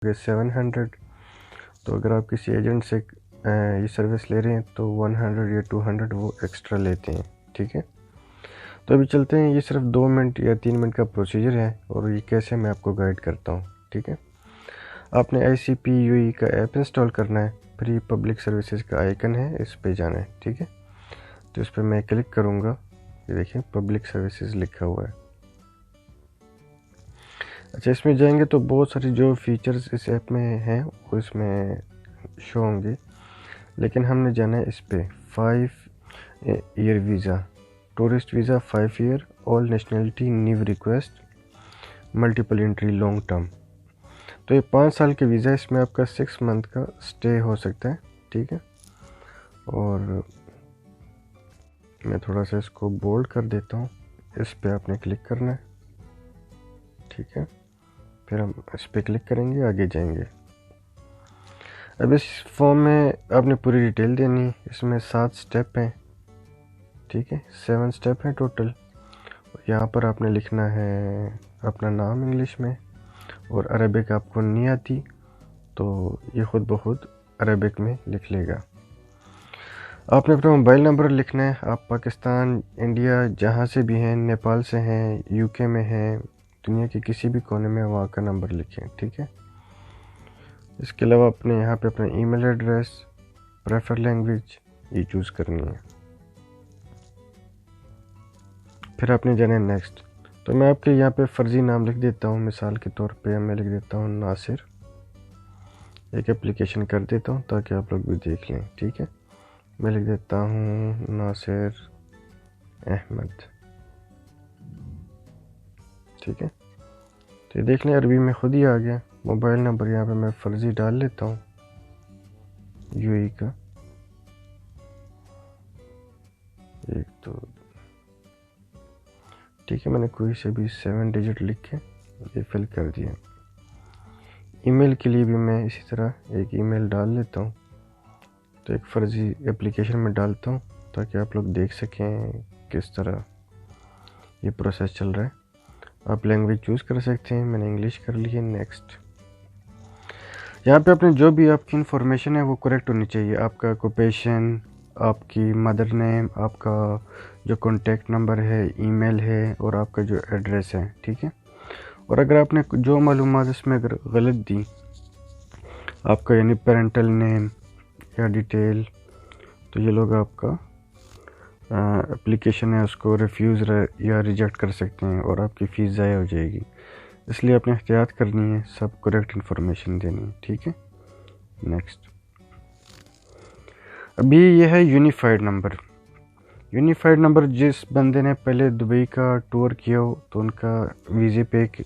700। तो अगर आप किसी एजेंट से ये सर्विस ले रहे हैं तो 100 या 200 वो एक्स्ट्रा लेते हैं, ठीक है। तो अभी चलते हैं, ये सिर्फ 2 मिनट या 3 मिनट का प्रोसीजर है और ये कैसे मैं आपको गाइड करता हूँ, ठीक है। आपने ICP-UE का ऐप इंस्टॉल करना है, फ्री पब्लिक सर्विसेज का आइकन है, इस पे जाना है, ठीक है। तो इस पर मैं क्लिक करूँगा, ये देखिए पब्लिक सर्विसेज लिखा हुआ है। अच्छा, इसमें जाएंगे तो बहुत सारी जो फीचर्स इस ऐप में हैं वो इसमें शो होंगे, लेकिन हमने जाना है इस पे 5 year visa, tourist visa 5 year, all nationality, new request, multiple entry, long term. तो ये 5 साल के वीज़ा, इसमें आपका 6 मंथ का स्टे हो सकता है, ठीक है। और मैं थोड़ा सा इसको बोल्ड कर देता हूँ, इस पे आपने क्लिक करना है, ठीक है। फिर हम इस पे क्लिक करेंगे, आगे जाएंगे। अब इस फॉर्म में आपने पूरी डिटेल देनी है, इसमें 7 स्टेप हैं, ठीक है, 7 स्टेप हैं टोटल। यहाँ पर आपने लिखना है अपना नाम इंग्लिश में, और अरबिक आपको नहीं आती तो ये खुद ब खुद अरबिक में लिख लेगा। आपने अपना मोबाइल नंबर लिखना है, आप पाकिस्तान, इंडिया जहाँ से भी हैं, नेपाल से हैं, UK में हैं, दुनिया के किसी भी कोने में वहाँ का नंबर लिखें, ठीक है। इसके अलावा अपने यहाँ पे अपना ईमेल एड्रेस, प्रेफर लैंग्वेज ये चूज़ करनी है। फिर आपने जाना है नेक्स्ट। तो मैं आपके यहाँ पे फ़र्ज़ी नाम लिख देता हूँ, मिसाल के तौर पे मैं लिख देता हूँ नासिर। एक एप्लीकेशन कर देता हूँ ताकि आप लोग भी देख लें, ठीक है। मैं लिख देता हूँ नासिर अहमद, ठीक है। तो ये देख लें अरबी में खुद ही आ गया। मोबाइल नंबर यहाँ पे मैं फ़र्ज़ी डाल लेता हूँ UAE का, 1 2, ठीक है। मैंने कोई से भी 7 डिजिट लिख के ये फिल कर दिया। ईमेल के लिए भी मैं इसी तरह एक ईमेल डाल लेता हूँ, तो एक फ़र्ज़ी एप्लीकेशन में डालता हूँ ताकि आप लोग देख सकें किस तरह ये प्रोसेस चल रहा है। आप लैंग्वेज चूज़ कर सकते हैं, मैंने इंग्लिश कर ली है। नेक्स्ट, यहाँ पे अपने जो भी आपकी इंफॉर्मेशन है वो करेक्ट होनी चाहिए। आपका ऑक्यूपेशन, आपकी मदर नेम, आपका जो कॉन्टैक्ट नंबर है, ईमेल है, और आपका जो एड्रेस है, ठीक है। और अगर आपने जो मालूमात इसमें अगर गलत दी, आपका यानी पेरेंटल नेम या डिटेल, तो ये लोग आपका एप्लीकेशन है उसको रिफ्यूज़ या रिजेक्ट कर सकते हैं और आपकी फ़ीस ज़ाया हो जाएगी। इसलिए आपने एहतियात करनी है, सब करेक्ट इन्फॉर्मेशन देनी है, ठीक है। नेक्स्ट, अभी ये है यूनिफाइड नंबर। यूनिफाइड नंबर जिस बंदे ने पहले दुबई का टूर किया हो तो उनका वीज़े पे एक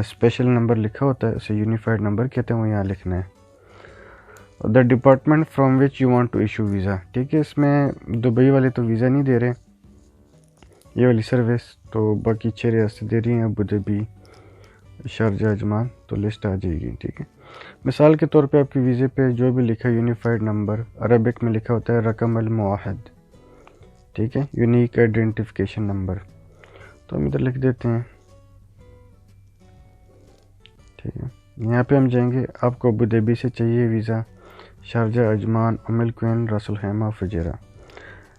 स्पेशल नंबर लिखा होता है, उसे यूनिफाइड नंबर कहते हैं, वो यहाँ लिखना है। The department from which you want to issue visa, ठीक है। इसमें दुबई वाले तो वीज़ा नहीं दे रहे, ये वाली सर्विस तो बाकी 6 रियासतें दे रही हैं, अबू धाबी, शारजा, अजमान, तो लिस्ट आ जाएगी, ठीक है। मिसाल के तौर पे आपकी वीज़े पे जो भी लिखा है यूनिफाइड नंबर, अरबिक में लिखा होता है रकम अल मुआहद, ठीक है, यूनिक आइडेंटिफिकेशन नंबर। तो हम इधर लिख देते हैं, ठीक है। यहाँ पे हम जाएंगे, आपको अबू धाबी से चाहिए वीज़ा, शारजा, अजमान, उम्मुल क्वीन, रास अल खैमा, फुजैरा।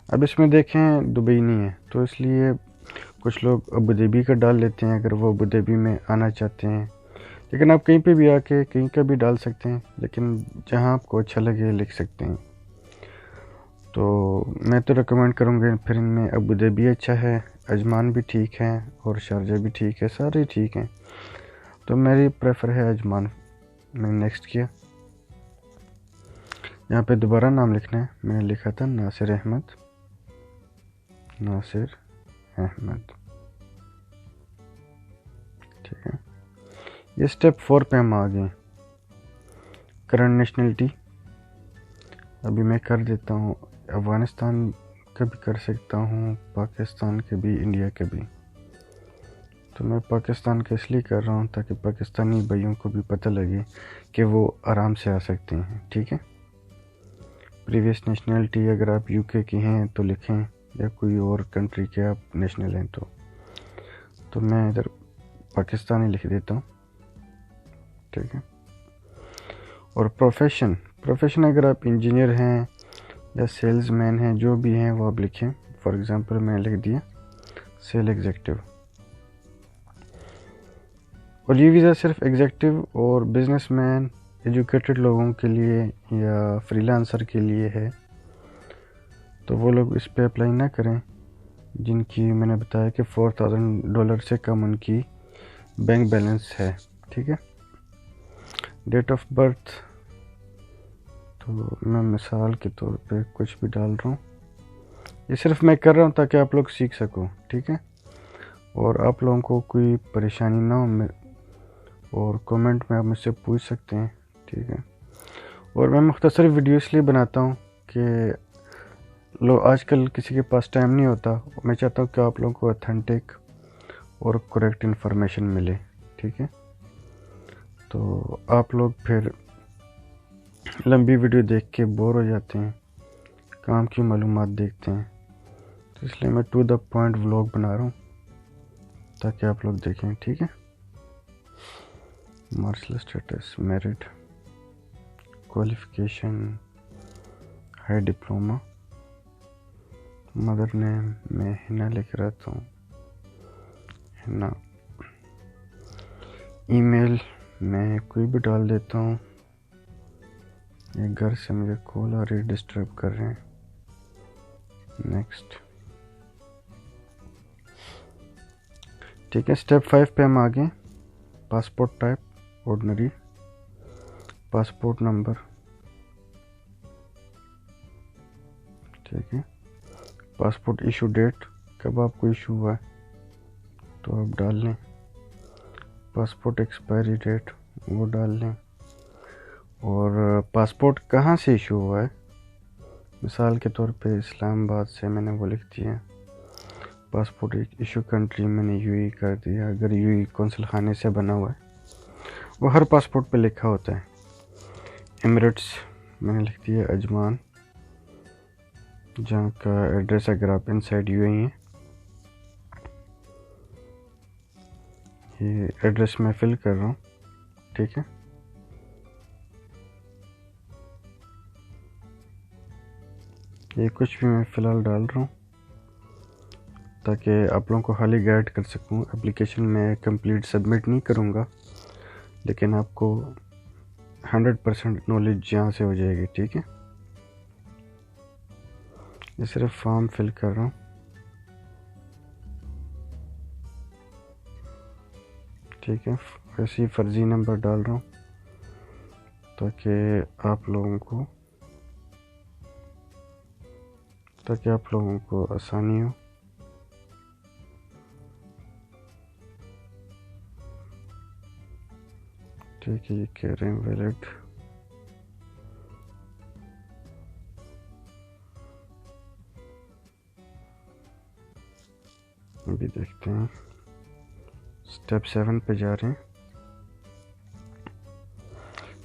अब इसमें देखें दुबई नहीं है तो इसलिए कुछ लोग अबू धाबी का डाल लेते हैं अगर वो अबू धाबी में आना चाहते हैं, लेकिन आप कहीं पे भी आके कहीं का भी डाल सकते हैं, लेकिन जहाँ आपको अच्छा लगे लिख सकते हैं। तो मैं तो रिकमेंड करूँगा फिर इनमें अबू धाबी अच्छा है, अजमान भी ठीक है और शारजा भी ठीक है, सारे ठीक हैं, तो मेरी प्रेफर है अजमान। मैंने नेक्स्ट किया, यहाँ पे दोबारा नाम लिखना है, मैंने लिखा था नासिर अहमद, नासिर अहमद, ठीक है। ये स्टेप 4 पे हम आ गए, करंट नेशनलिटी। अभी मैं कर देता हूँ, अफ़गानिस्तान का भी कर सकता हूँ, पाकिस्तान के भी, इंडिया के भी। तो मैं पाकिस्तान के इसलिए कर रहा हूँ ताकि पाकिस्तानी भाइयों को भी पता लगे कि वो आराम से आ सकते हैं, ठीक है। प्रीवियस नेशनलिटी अगर आप UK के हैं तो लिखें, या कोई और कंट्री के आप नेशनल हैं तो मैं इधर पाकिस्तानी लिख देता हूँ, ठीक है। और प्रोफेशन अगर आप इंजीनियर हैं या सेल्समैन हैं, जो भी हैं वो आप लिखें। फॉर एग्ज़ाम्पल मैं लिख दिया सेल एग्जेक्टिव। और ये वीज़ा सिर्फ एग्जेक्टिव और बिजनेसमैन, एजुकेटेड लोगों के लिए या फ्रीलांसर के लिए है, तो वो लोग इस पे अप्लाई ना करें जिनकी मैंने बताया कि $4000 से कम उनकी बैंक बैलेंस है। ठीक है। डेट ऑफ बर्थ तो मैं मिसाल के तौर पे कुछ भी डाल रहा हूँ, ये सिर्फ मैं कर रहा हूँ ताकि आप लोग सीख सको। ठीक है। और आप लोगों को कोई परेशानी ना हो और कमेंट में आप मुझसे पूछ सकते हैं। ठीक है। और मैं मुख्तसर वीडियो इसलिए बनाता हूँ कि आजकल किसी के पास टाइम नहीं होता। मैं चाहता हूँ कि आप लोगों को ऑथेंटिक और करेक्ट इन्फॉर्मेशन मिले। ठीक है। तो आप लोग फिर लंबी वीडियो देख के बोर हो जाते हैं, काम की मालूमात देखते हैं, तो इसलिए मैं टू द पॉइंट व्लॉग बना रहा हूँ ताकि आप लोग देखें। ठीक है। Marital status, merit, qualification, high diploma, mother name मैं हिना लिख रहता हूँ, हिना। ईमेल मैं कोई भी डाल देता हूँ। ये घर से मुझे कॉल आ रही, डिस्टर्ब कर रहे हैं। नेक्स्ट। ठीक है। स्टेप 5 पे हम आ गए। Passport type ordinary, passport number. ठीक है। पासपोर्ट इशू डेट, कब आपको इशू हुआ है तो आप डाल लें। पासपोर्ट एक्सपायरी डेट वो डाल लें। और पासपोर्ट कहाँ से इशू हुआ है, मिसाल के तौर पे इस्लामाबाद से मैंने वो लिख दिया। पासपोर्ट इशू कंट्री मैंने यूएई कर दिया। अगर यूएई कौंसल खाने से बना हुआ है, वो हर पासपोर्ट पे लिखा होता है। एमिरेट्स मैंने लिख दिया अजमान, जहाँ का एड्रेस अगर आप इनसाइड यूएई हैं। ये एड्रेस मैं फिल कर रहा हूँ। ठीक है। ये कुछ भी मैं फ़िलहाल डाल रहा हूँ ताकि आप लोगों को खाली गाइड कर सकूँ। एप्लीकेशन में कंप्लीट सबमिट नहीं करूँगा, लेकिन आपको 100% नॉलेज यहाँ से हो जाएगी। ठीक है। ये सिर्फ फॉर्म फिल कर रहा हूँ। ठीक है। ऐसे ही फर्जी नंबर डाल रहा हूँ ताकि आप लोगों को आसानी हो। ठीक है। ये कह रहे हैं वैलिड। अभी देखते हैं। स्टेप 7 पे जा रहे हैं।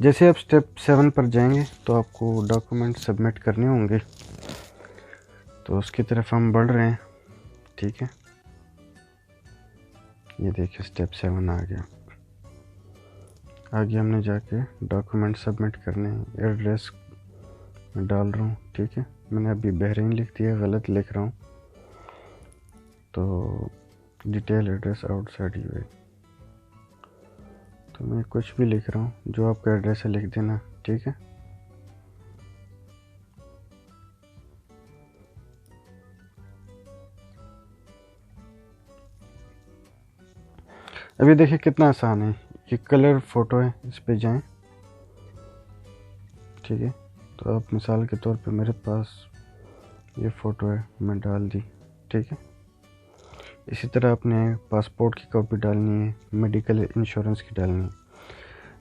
जैसे आप स्टेप 7 पर जाएंगे तो आपको डॉक्यूमेंट सबमिट करने होंगे, तो उसकी तरफ हम बढ़ रहे हैं। ठीक है। ये देखिए स्टेप 7 आ गया। आगे हमने जाके डॉक्यूमेंट सबमिट करने हैं। एड्रेस मैं डाल रहा हूँ। ठीक है। मैंने अभी बहरीन लिख दिया, गलत लिख रहा हूँ, तो डिटेल एड्रेस आउटसाइड यूएई। तो मैं कुछ भी लिख रहा हूँ, जो आपका एड्रेस है लिख देना। ठीक है। अभी देखिए कितना आसान है। ये कलर फ़ोटो है, इस पे जाएं। ठीक है। तो आप मिसाल के तौर पे मेरे पास ये फ़ोटो है, मैं डाल दी। ठीक है। इसी तरह आपने पासपोर्ट की कॉपी डालनी है, मेडिकल इंश्योरेंस की डालनी है।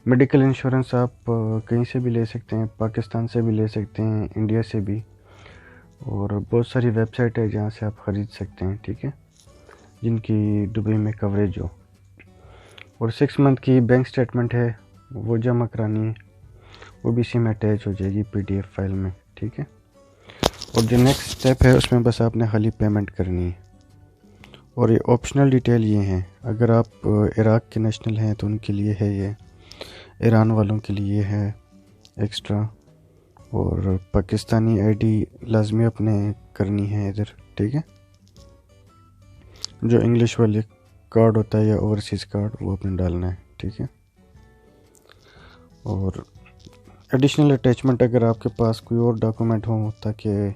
मेडिकल इंश्योरेंस आप कहीं से भी ले सकते हैं, पाकिस्तान से भी ले सकते हैं, इंडिया से भी, और बहुत सारी वेबसाइट है जहाँ से आप ख़रीद सकते हैं। ठीक है। जिनकी दुबई में कवरेज हो। और 6 मंथ की बैंक स्टेटमेंट है, वो जमा करानी है, वो भी इसी में अटैच हो जाएगी PDF फाइल में। ठीक है। और जो नेक्स्ट स्टेप है उसमें बस आपने खाली पेमेंट करनी है। और ये ऑप्शनल डिटेल ये हैं। अगर आप इराक़ के नेशनल हैं तो उनके लिए है ये, ईरान वालों के लिए है, एक्स्ट्रा, और पाकिस्तानी आईडी लाजमी अपने करनी है इधर, ठीक है। जो इंग्लिश वाले कार्ड होता है या ओवरसीज़ कार्ड वो अपने डालना है, ठीक है। और एडिशनल अटैचमेंट अगर आपके पास कोई और डॉक्यूमेंट हो ताकि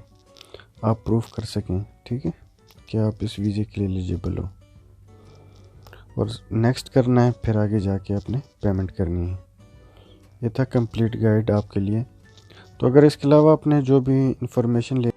आप प्रूफ कर सकें, ठीक है, कि आप इस वीज़े के लिए एलिजिबल हो। और नेक्स्ट करना है, फिर आगे जाके आपने पेमेंट करनी है। ये था कंप्लीट गाइड आपके लिए। तो अगर इसके अलावा आपने जो भी इंफॉर्मेशन ले